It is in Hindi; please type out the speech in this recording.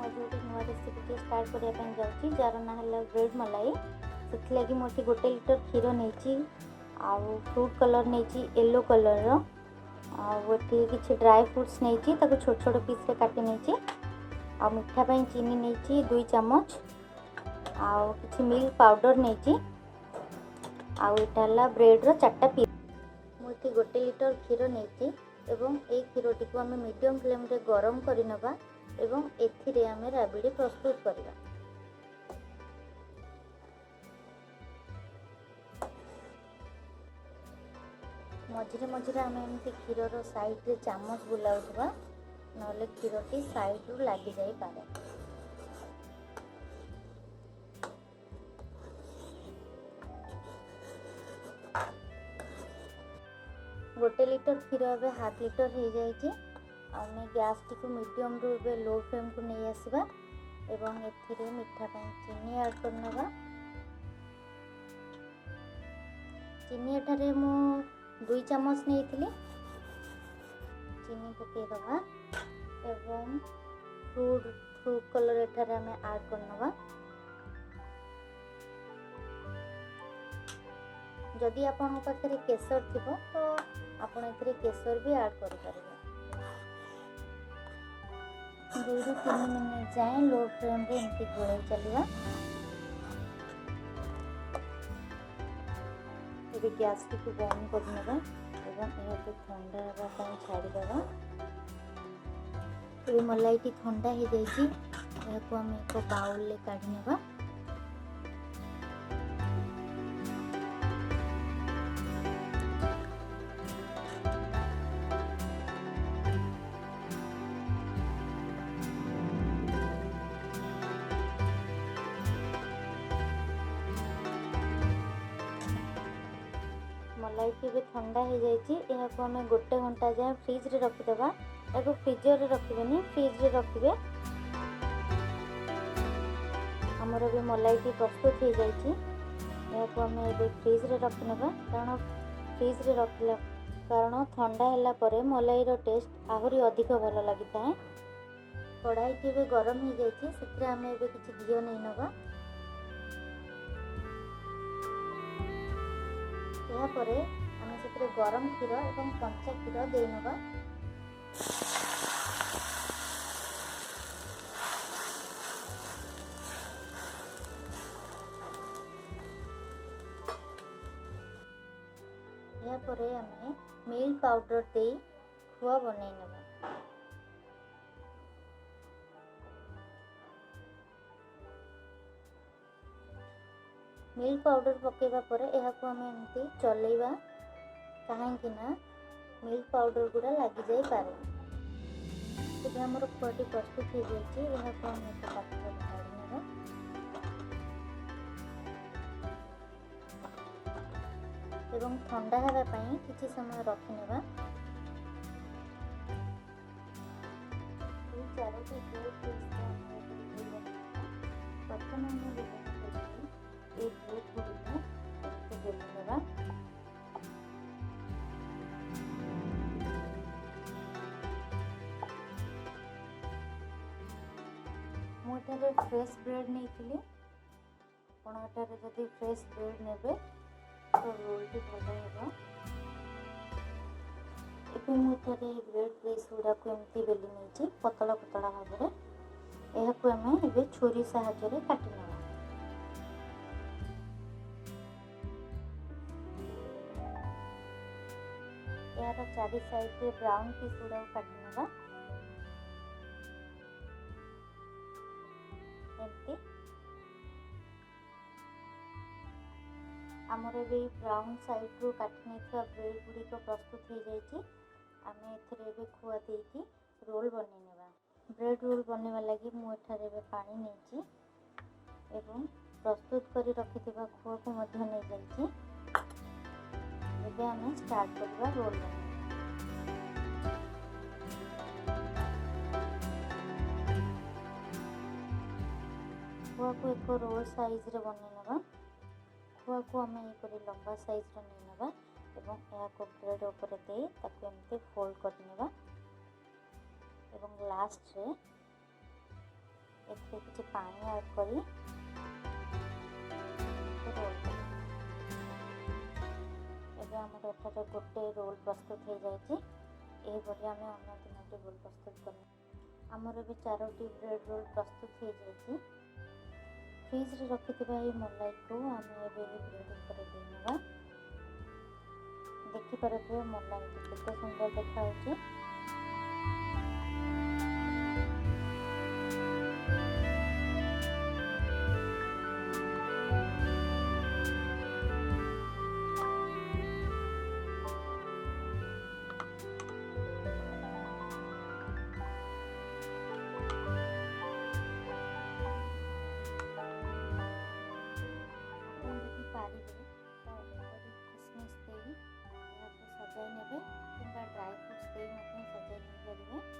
आज गोटे नुआ रेसिपी स्टार्ट करने जाऊँगी जार ना है ब्रेड मलाई। से लगी मुझे 1 लीटर क्षीर नहीं आउ फ्रूट कलर नहीं येलो कलर आठी किसी ड्राई फ्रूट्स नहीं छोट छोट पीस काटी नहीं आ मिठापाई चीनी नहीं 2 चम्मच आउ किसी मिल्क पाउडर नहीं आउटा ब्रेड्र 4टा पीस। मुझे 1 लीटर क्षीर नहीं एवं ए क्षीरटी को आम मीडियम फ्लेम रे गरम करनवा एवं एथिरे आम राबिड़ी प्रस्तुत करवा। मझिरे मझिरे आम एमती क्षीर साइड रे चामच बुलाउवा ना क्षीरटी साइड रू लगी जाई पारे। गोटे लीटर क्षीर ए हाफ लीटर हो जाए आम गैस टी को मीडियम रू ए लो फ्लेम को नहीं आसवा एवं एथिरे मीठा पाई चीनी ऐड करनवा। चीनी एठारे मु 2 चम्मच नहीं चीनी पकईदवा एवं फ्रूट कलर एठारे आम ऐड करनवा। जदि आपण पाखे केसर थी तो आपण ए केसर भी ऐड कर 2 ରୁ 3 मिनट जाए लो फ्लेम रे एमती गोले चलवा। ये गैस टी को बंद करनेबा एवं यह ठंडा होगा छाड़ीदेवा। ये मलाई टी ठंडा हो जाइए यह आम एक बाउल ले काढ़ी नेबा। मलाई भी ठंडा हो जाए आम 1 घंटा जाए फ्रिज रे रखिदेवा। या फ्रिजर रे रखिबेनी फ्रिज रे रखिबे। हमर भी मलाई प्रस्तुत हो जाए आम ए फ्रिज रे रखिनेबा कारण फ्रिज रे रखला कारण ठंडा होला परे मलाई रो टेस्ट आहुरी अधिक भल लगी था। कढ़ाई टी गरम हो जाए से आम ए किसी घी नहीं नवा। यापर आम से गरम क्षीर और कंचा क्षीर देनवा। यापर आम मिल्क पाउडर दे खुआ बनई नवा। मिल्क पाउडर पकेबा परे एहाको आम एमती चलेबा कहीं ना मिल्क पाउडर गुड़ा लगी जाई पारे। जब हमर खुआटी प्रस्तुत हो जाए एहाको आम एक पात्र काढ़ी नेबा। एवं ठंडा हेबा पई किछि समय रखि नेबा। 2-4टी ब्रेड पीस प्रथम हम एक ब्रेड गुड़ी बेलवा। मुझे फ्रेश ब्रेड नहीं जदि फ्रेश ब्रेड ने तो रोल टी भल हो। मुझे ब्रेड पीस गुड़ा को एमती बेली नहीं पतला पतला भाव में यह आम ए छुरी साहाय्य काटि नेबा। यार चारि साइड रे ब्राउन पीस गुड़ा काटि नेबा। एमती आमर भी ब्राउन साइड रू काटि नहीं ब्रेड गुड़ी प्रस्तुत हो जाए। आम ए खुआ देकी रोल बनै नेबा। ब्रेड रोल बनवा लगी मुझे पानी नहीं एवं प्रस्तुत कर रखिथिबा खुआ को मध्य नहीं जाइए। एबे आम स्टार्ट करवा रोल बना। खुआ को एक रोल साइज रे बनै नेबा। खुआ को आम ये लंबा साइज रे नहीं नेबा एवं या को ब्रेड ऊपर दे ताकू एमती फोल्ड कर नेबा एवं लास्ट रे एथिरे किछि पानी ऐड करी रोल करी। एबे हमर एठारे गोटे रोल प्रस्तुत हो जाइछि। एही भली आमे अन्य तीनोटी रोल प्रस्तुत करबा। हमर एबे 4टी ब्रेड रोल प्रस्तुत हो जाइछि। फ्रिज रे रखिथिबा ए मलाई को आमे एबे ब्रेड ऊपर देनेबा। देखि पारथिबे मलाई केते सुंदर देखा होछि। ଆପଣ ଯଦି ପାରିବେ ତ ଉପରେ किशमिश देई ଏହାକୁ ସଜାଇ ନେବେ କିମ୍ବା ଡ୍ରାଏ ଫ୍ରୁଟ୍ସ ଦେଇ ମଧ୍ୟ ସଜାଇ ନେଇପାରିବେ।